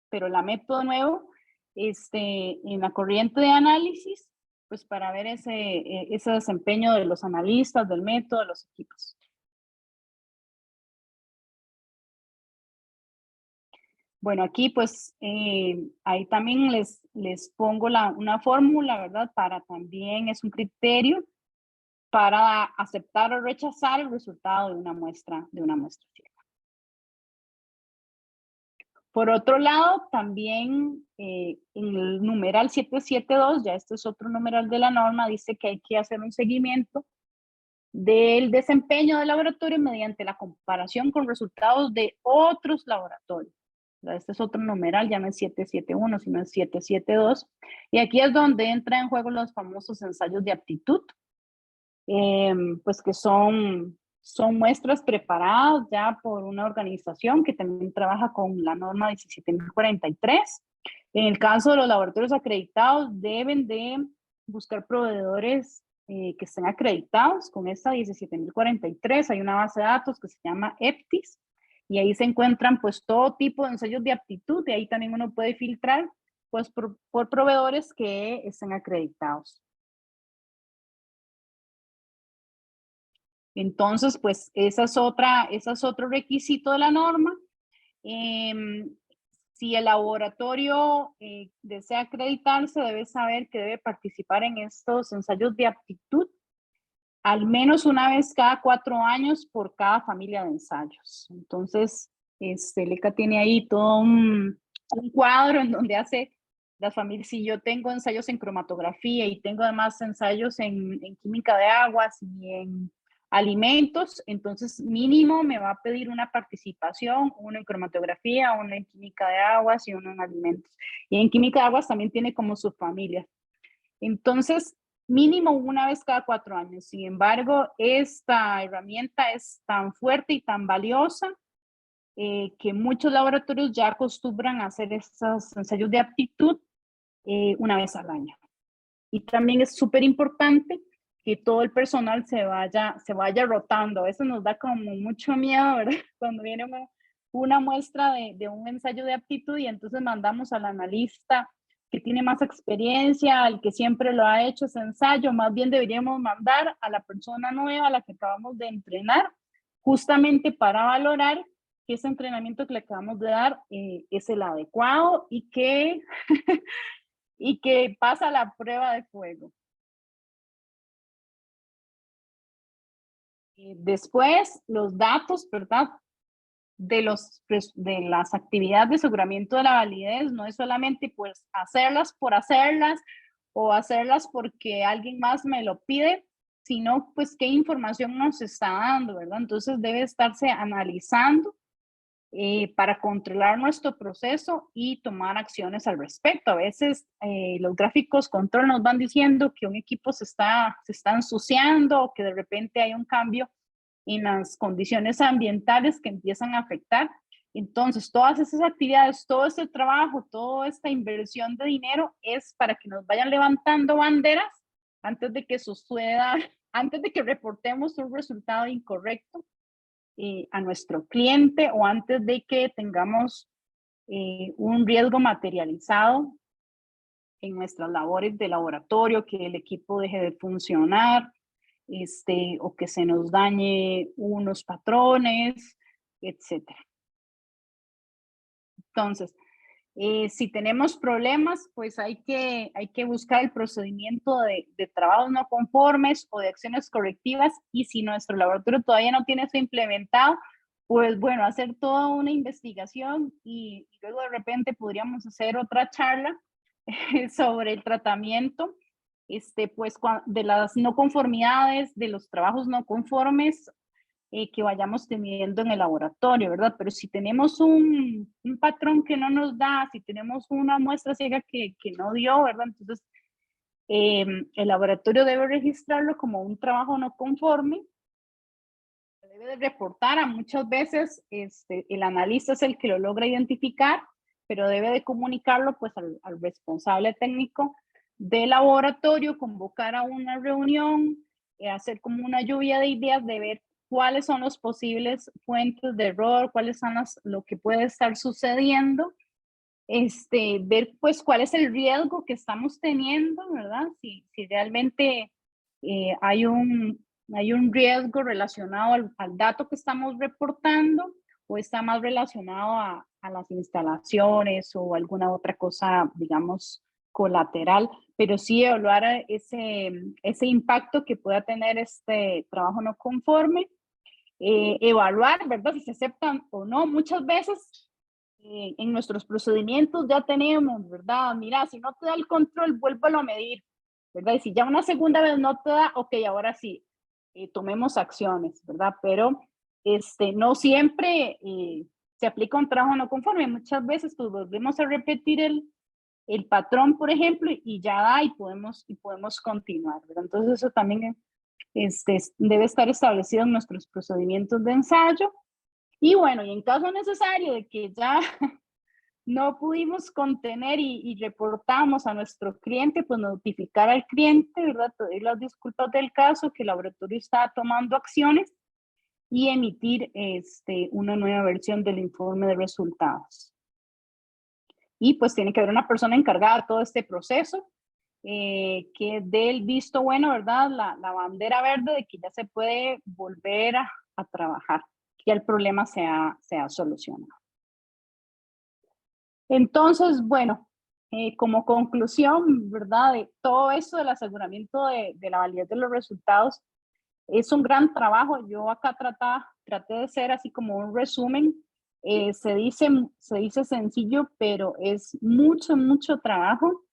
Pero la meto de nuevo en la corriente de análisis, pues para ver ese desempeño de los analistas, del método, de los equipos. Bueno, aquí pues ahí también les pongo una fórmula, ¿verdad? Para también es un criterio para aceptar o rechazar el resultado de una muestra ciega. Por otro lado, también en el numeral 772, ya este es otro numeral de la norma, dice que hay que hacer un seguimiento del desempeño del laboratorio mediante la comparación con resultados de otros laboratorios. Este es otro numeral, ya no es 771, sino es 772. Y aquí es donde entra en juego los famosos ensayos de aptitud, pues que son muestras preparadas ya por una organización que también trabaja con la norma 17043. En el caso de los laboratorios acreditados, deben de buscar proveedores que estén acreditados con esta 17043. Hay una base de datos que se llama EPTIS y ahí se encuentran pues todo tipo de ensayos de aptitud y ahí también uno puede filtrar pues por proveedores que estén acreditados. Entonces, pues esa es otro requisito de la norma. Si el laboratorio desea acreditarse, debe saber que debe participar en estos ensayos de aptitud al menos una vez cada 4 años por cada familia de ensayos. Entonces, LECA tiene ahí todo un cuadro en donde hace las familias. Si yo tengo ensayos en cromatografía y tengo además ensayos en química de aguas y en alimentos, entonces mínimo me va a pedir una participación, uno en cromatografía, uno en química de aguas y uno en alimentos. Y en química de aguas también tiene como subfamilias. Entonces, mínimo una vez cada 4 años. Sin embargo, esta herramienta es tan fuerte y tan valiosa que muchos laboratorios ya acostumbran a hacer estos ensayos de aptitud una vez al año. Y también es súper importante que todo el personal se vaya rotando. A veces nos da como mucho miedo, ¿verdad? Cuando viene una muestra de un ensayo de aptitud y entonces mandamos al analista que tiene más experiencia, al que siempre lo ha hecho ese ensayo. Más bien deberíamos mandar a la persona nueva, a la que acabamos de entrenar, justamente para valorar que ese entrenamiento que le acabamos de dar es el adecuado y que y que pasa la prueba de fuego. Después, los datos, ¿verdad? De las actividades de aseguramiento de la validez, no es solamente pues hacerlas por hacerlas o hacerlas porque alguien más me lo pide, sino pues qué información nos está dando, ¿verdad? Entonces debe estarse analizando para controlar nuestro proceso y tomar acciones al respecto. A veces los gráficos control nos van diciendo que un equipo se está ensuciando o que de repente hay un cambio en las condiciones ambientales que empiezan a afectar. Entonces, todas esas actividades, todo este trabajo, toda esta inversión de dinero es para que nos vayan levantando banderas antes de que suceda, antes de que reportemos un resultado incorrecto a nuestro cliente o antes de que tengamos un riesgo materializado en nuestras labores de laboratorio, que el equipo deje de funcionar, o que se nos dañe unos patrones, etcétera. Entonces, si tenemos problemas, pues hay que buscar el procedimiento de trabajos no conformes o de acciones correctivas, y si nuestro laboratorio todavía no tiene eso implementado, pues bueno, hacer toda una investigación y luego de repente podríamos hacer otra charla sobre el tratamiento, pues de las no conformidades, de los trabajos no conformes que vayamos teniendo en el laboratorio, ¿verdad? Pero si tenemos un patrón que no nos da, si tenemos una muestra ciega que no dio, ¿verdad? Entonces, el laboratorio debe registrarlo como un trabajo no conforme, debe de reportar. A muchas veces el analista es el que lo logra identificar, pero debe de comunicarlo pues al responsable técnico del laboratorio, convocar a una reunión, hacer como una lluvia de ideas de ver cuáles son los posibles fuentes de error, cuáles son lo que puede estar sucediendo, ver pues cuál es el riesgo que estamos teniendo, ¿verdad? Si realmente hay un riesgo relacionado al dato que estamos reportando, o está más relacionado a las instalaciones o alguna otra cosa, digamos, colateral, pero sí evaluar ese impacto que pueda tener este trabajo no conforme, evaluar, ¿verdad? Si se aceptan o no. Muchas veces en nuestros procedimientos ya tenemos, ¿verdad? Mira, si no te da el control, vuélvelo a medir, ¿verdad? Y si ya una segunda vez no te da, ok, ahora sí, tomemos acciones, ¿verdad? Pero no siempre se aplica un trabajo no conforme. Muchas veces pues volvemos a repetir el patrón, por ejemplo, y ya da y podemos continuar, ¿verdad? Entonces eso también debe estar establecido en nuestros procedimientos de ensayo. Y bueno, y en caso necesario de que ya no pudimos contener y reportamos a nuestro cliente, pues notificar al cliente, ¿verdad? Pedir las disculpas del caso, que el laboratorio está tomando acciones y emitir una nueva versión del informe de resultados. Y pues tiene que haber una persona encargada de todo este proceso, que dé el visto bueno, ¿verdad? La bandera verde de que ya se puede volver a trabajar, que ya el problema se ha solucionado. Entonces, bueno, como conclusión, ¿verdad? De todo esto del aseguramiento de la validez de los resultados, es un gran trabajo. Yo acá traté de ser así como un resumen. Se dice sencillo, pero es mucho, mucho trabajo.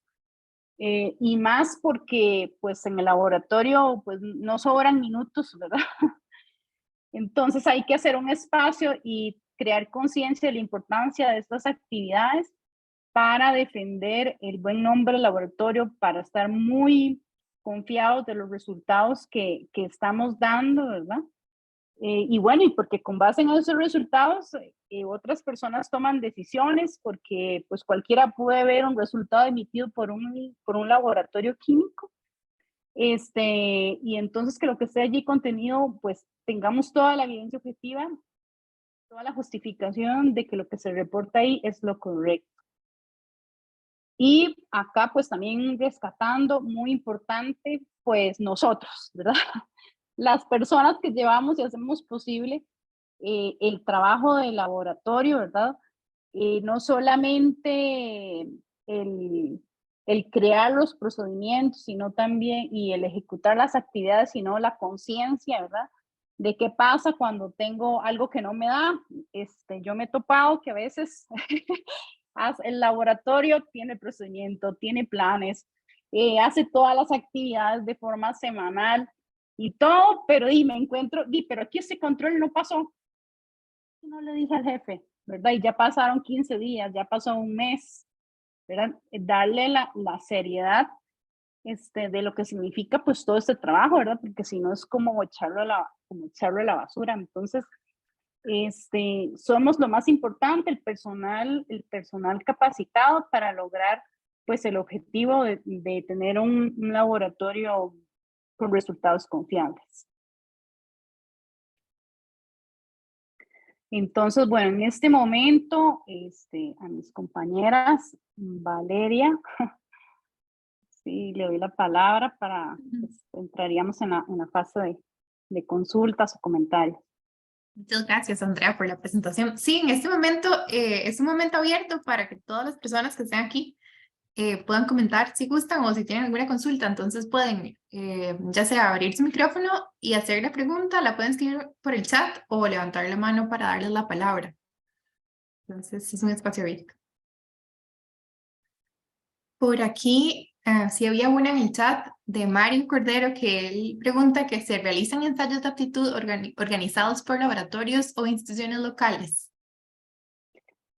Y más porque pues en el laboratorio pues no sobran minutos, ¿verdad? Entonces hay que hacer un espacio y crear conciencia de la importancia de estas actividades para defender el buen nombre del laboratorio, para estar muy confiados de los resultados que estamos dando, ¿verdad? Y bueno, y porque con base en esos resultados, otras personas toman decisiones, porque pues cualquiera puede ver un resultado emitido por un laboratorio químico, y entonces que lo que esté allí contenido, pues tengamos toda la evidencia objetiva, toda la justificación de que lo que se reporta ahí es lo correcto. Y acá pues también rescatando, muy importante, pues nosotros, ¿verdad? Las personas que llevamos y hacemos posible el trabajo de laboratorio, ¿verdad? No solamente el crear los procedimientos, sino también, y el ejecutar las actividades, sino la conciencia, ¿verdad? De qué pasa cuando tengo algo que no me da. Yo me he topado que a veces el laboratorio tiene procedimiento, tiene planes, hace todas las actividades de forma semanal y todo, pero me encuentro, pero aquí ese control no pasó. No le dije al jefe, ¿verdad? Y ya pasaron 15 días, ya pasó un mes, ¿verdad? Darle la seriedad de lo que significa pues todo este trabajo, ¿verdad? Porque si no es como echarlo a la basura. Entonces, somos lo más importante, el personal capacitado para lograr pues el objetivo de tener un laboratorio con resultados confiables. Entonces, bueno, en este momento, a mis compañeras, Valeria, sí, le doy la palabra para, pues, entraríamos en la fase de consultas o comentarios. Muchas gracias, Andrea, por la presentación. Sí, en este momento es un momento abierto para que todas las personas que estén aquí puedan comentar si gustan o si tienen alguna consulta. Entonces pueden ya sea abrir su micrófono y hacer la pregunta, la pueden escribir por el chat o levantar la mano para darles la palabra. Entonces es un espacio abierto. Por aquí sí había una en el chat de Mario Cordero que él pregunta que se realizan ensayos de aptitud organizados por laboratorios o instituciones locales.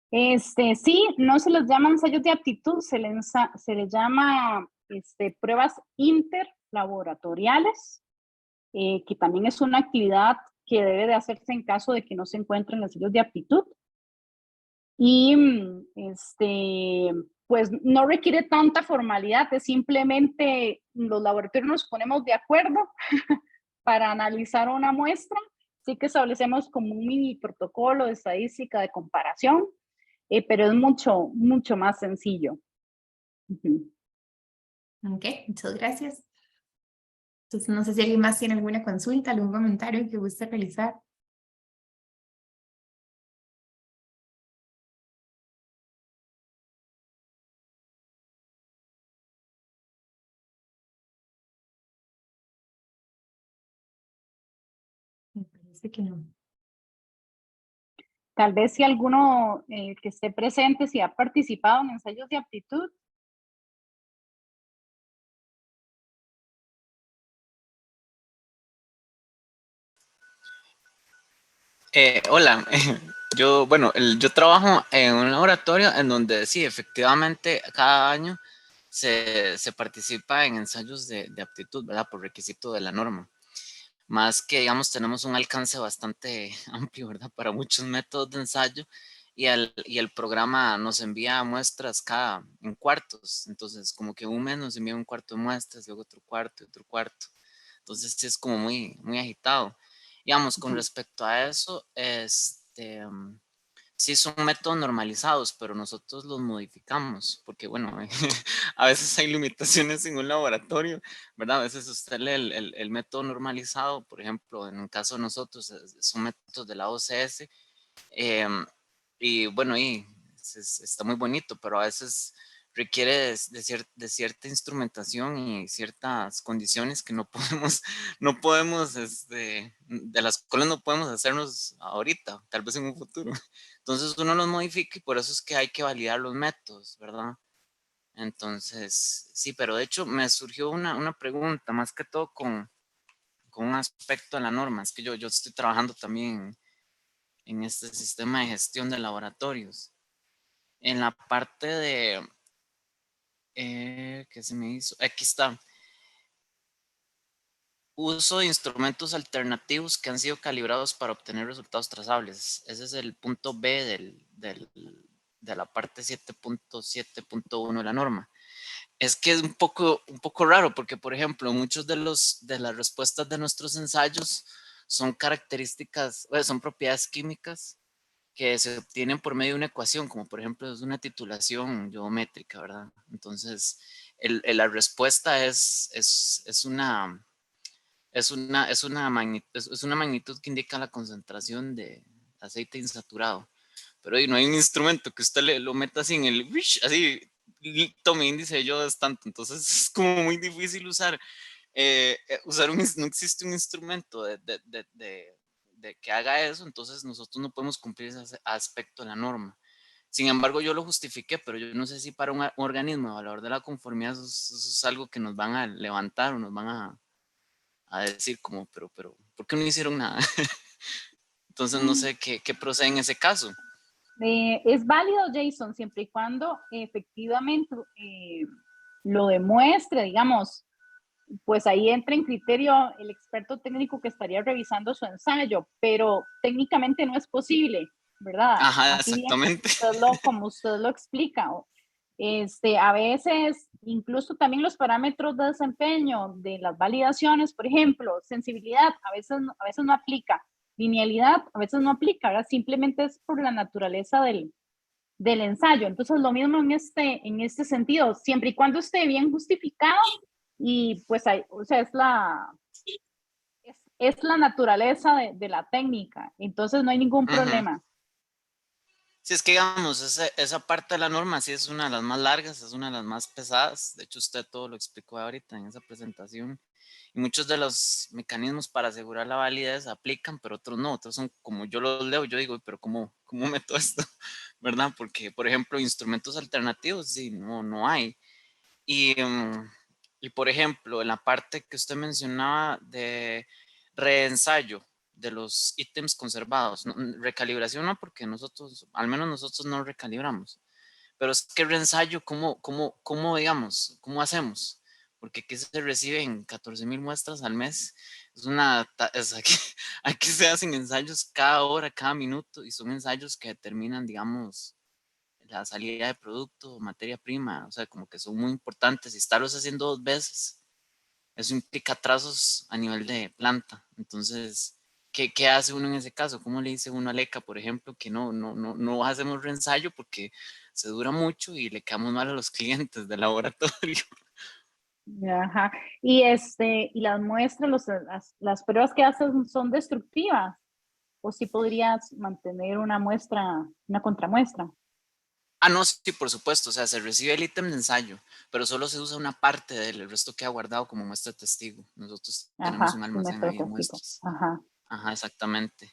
Sí, no se les llama ensayos de aptitud, se les llama pruebas interlaboratoriales, que también es una actividad que debe de hacerse en caso de que no se encuentren ensayos de aptitud. Y pues no requiere tanta formalidad, es simplemente los laboratorios nos ponemos de acuerdo para analizar una muestra, sí que establecemos como un mini protocolo de estadística de comparación, pero es mucho, mucho más sencillo. Ok, muchas gracias. Entonces no sé si alguien más tiene alguna consulta, algún comentario que guste realizar. parece que no. Tal vez si alguno que esté presente, si ha participado en ensayos de aptitud. Hola, yo, bueno, yo trabajo en un laboratorio en donde sí, efectivamente, cada año se participa en ensayos de aptitud, ¿verdad? Por requisito de la norma. Más que, digamos, tenemos un alcance bastante amplio, ¿verdad? Para muchos métodos de ensayo y el programa nos envía muestras en cuartos. Entonces, como que un mes nos envía un cuarto de muestras, luego otro cuarto y otro cuarto. Entonces, sí es como muy agitado. Digamos, con Ujú. respecto a eso, sí son métodos normalizados, pero nosotros los modificamos, porque bueno, a veces hay limitaciones en un laboratorio, ¿verdad? A veces usted lee el método normalizado, por ejemplo, en el caso de nosotros, son métodos de la OCS, em, y bueno, está muy bonito, pero a veces requiere de cierta instrumentación y ciertas condiciones que no podemos, no podemos, de las cuales no podemos hacernos ahorita, tal vez en un futuro. Entonces uno los modifica y por eso es que hay que validar los métodos, ¿verdad? Entonces, sí, pero de hecho me surgió una pregunta, más que todo con un aspecto de la norma. Es que yo estoy trabajando también en este sistema de gestión de laboratorios. En la parte de, ¿qué se me hizo? Aquí está. Uso de instrumentos alternativos que han sido calibrados para obtener resultados trazables. Ese es el punto B de la parte 7.7.1 de la norma. Es que es un poco raro porque, por ejemplo, muchos de las respuestas de nuestros ensayos son características, son propiedades químicas que se obtienen por medio de una ecuación, como por ejemplo es una titulación geométrica, ¿verdad? Entonces, la respuesta es una magnitud que indica la concentración de aceite insaturado. Pero no hay un instrumento que usted lo meta así en el, así, tome índice de yodo es tanto. Entonces es como muy difícil no existe un instrumento de que haga eso, entonces nosotros no podemos cumplir ese aspecto de la norma. Sin embargo, yo lo justifiqué, pero yo no sé si para un organismo de valor de la conformidad eso es algo que nos van a levantar o nos van a decir como, ¿por qué no hicieron nada? Entonces no sé qué procede en ese caso. Es válido, Jason, siempre y cuando efectivamente lo demuestre, digamos, pues ahí entra en criterio el experto técnico que estaría revisando su ensayo, pero técnicamente no es posible, ¿verdad? Ajá, Así bien exactamente. como usted lo explica. A veces, incluso también los parámetros de desempeño de las validaciones, por ejemplo, sensibilidad, a veces no aplica, linealidad, a veces no aplica, ¿verdad? Simplemente es por la naturaleza del ensayo. Entonces, lo mismo en este sentido, siempre y cuando esté bien justificado y pues hay, o sea, es la naturaleza de la técnica, entonces no hay ningún Ujú. problema. Sí, es que digamos, esa parte de la norma sí es una de las más largas, es una de las más pesadas. De hecho, usted todo lo explicó ahorita en esa presentación. Y muchos de los mecanismos para asegurar la validez aplican, pero otros no. Otros son como yo los leo, yo digo, pero ¿cómo meto esto? ¿Verdad? Porque, por ejemplo, instrumentos alternativos, sí, no hay. Y, y por ejemplo, en la parte que usted mencionaba de reensayo de los ítems conservados, recalibración no, porque nosotros, al menos nosotros no recalibramos, pero es que reensayo, ¿cómo digamos, cómo hacemos? Porque aquí se reciben 14,000 muestras al mes. Aquí se hacen ensayos cada hora, cada minuto, y son ensayos que determinan, digamos, la salida de producto, materia prima, o sea, como que son muy importantes y estarlos haciendo dos veces, eso implica atrasos a nivel de planta. Entonces, ¿qué hace uno en ese caso? ¿Cómo le dice uno a Leca, por ejemplo, que no hacemos reensayo porque se dura mucho y le quedamos mal a los clientes del laboratorio? Ajá. Y las muestras, las pruebas que hacen son destructivas, o si podrías mantener una muestra, una contramuestra. Ah, no, sí, por supuesto, o sea, se recibe el ítem de ensayo, pero solo se usa una parte de él, el resto queda guardado como muestra de testigo. Nosotros tenemos un Ajá, almacén semestre ahí de testigo. muestras. Ajá. Ajá, exactamente.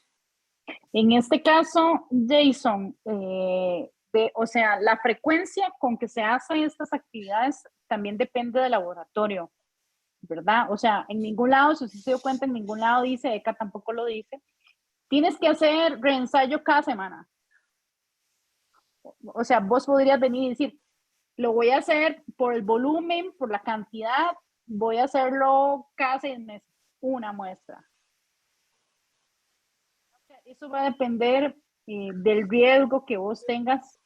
En este caso, Jason, o sea, la frecuencia con que se hacen estas actividades también depende del laboratorio, ¿verdad? O sea, en ningún lado, si usted se dio cuenta, en ningún lado dice, ECA tampoco lo dice, tienes que hacer reensayo cada semana. O sea, vos podrías venir y decir, lo voy a hacer por el volumen, por la cantidad, voy a hacerlo cada 6 meses, una muestra. Eso va a depender del riesgo que vos tengas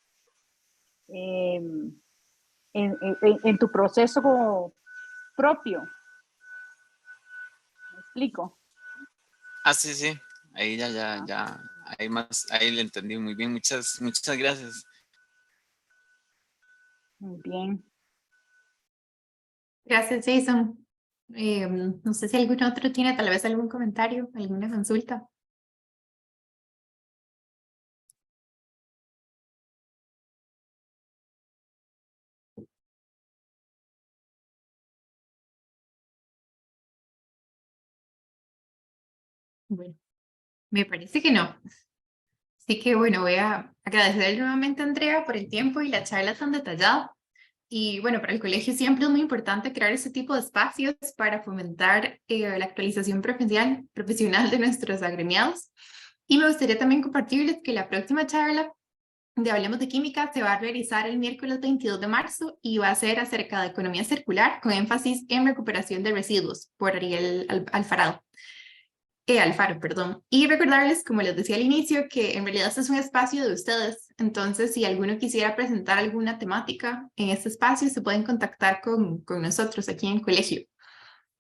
en tu proceso propio. ¿Me explico? Ah, sí, sí. Ahí ya. Ahí más, ahí le entendí muy bien. Muchas gracias. Muy bien. Gracias, Jason. No sé si algún otro tiene tal vez algún comentario, alguna consulta. Bueno, me parece que no. Así que bueno, voy a agradecer nuevamente a Andrea por el tiempo y la charla tan detallada. Y bueno, para el colegio siempre es muy importante crear ese tipo de espacios para fomentar la actualización profesional de nuestros agremiados. Y me gustaría también compartirles que la próxima charla de Hablemos de Química se va a realizar el miércoles 22 de marzo y va a ser acerca de economía circular con énfasis en recuperación de residuos por Ariel Alfaro, perdón. Y recordarles, como les decía al inicio, que en realidad este es un espacio de ustedes. Entonces, si alguno quisiera presentar alguna temática en este espacio, se pueden contactar con nosotros aquí en el colegio.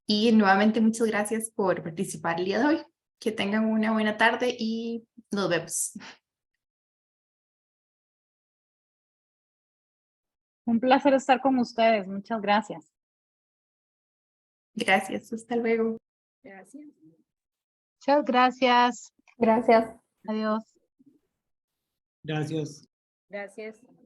Y nuevamente, muchas gracias por participar el día de hoy. Que tengan una buena tarde y nos vemos. Un placer estar con ustedes. Muchas gracias. Gracias, hasta luego. Gracias. Muchas gracias. Gracias. Adiós. Gracias. Gracias.